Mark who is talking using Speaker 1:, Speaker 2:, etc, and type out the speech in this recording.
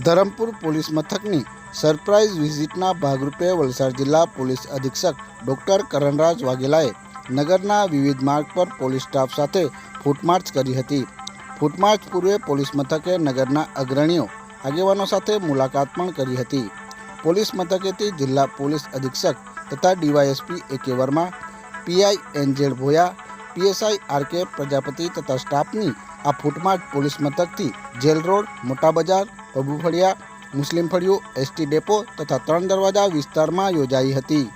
Speaker 1: Dharampur police મથકની surprise વિઝિટના ભાગરૂપે વલસાડ જિલ્લા પોલીસ અધિક્ષક ડોક્ટર કરણરાજ વાઘેલાએ નગરના વિવિધ માર્ગ પર પોલીસ સ્ટાફ સાથે ફૂટમાર્ચ કરી હતી। ફૂટમાર્ચ પૂર્વે પોલીસ મથકે નગરના અગ્રણીઓ આગેવાનો સાથે મુલાકાત પણ કરી હતી। પોલીસ મથકેથી જિલ્લા પોલીસ અધિક્ષક તથા DYSP A K. Verma, PI N Z. Bhoya, PSI R K. Prajapati તથા સ્ટાફની આ ફૂટમાર્ચ પોલીસ મથકથી જેલ રોડ, મોટા બજાર, પબુ ફળિયા, મુસ્લિમ ફળિયું, એસટી ડેપો તથા 3 દરવાજા વિસ્તારમાં યોજાઈ હતી।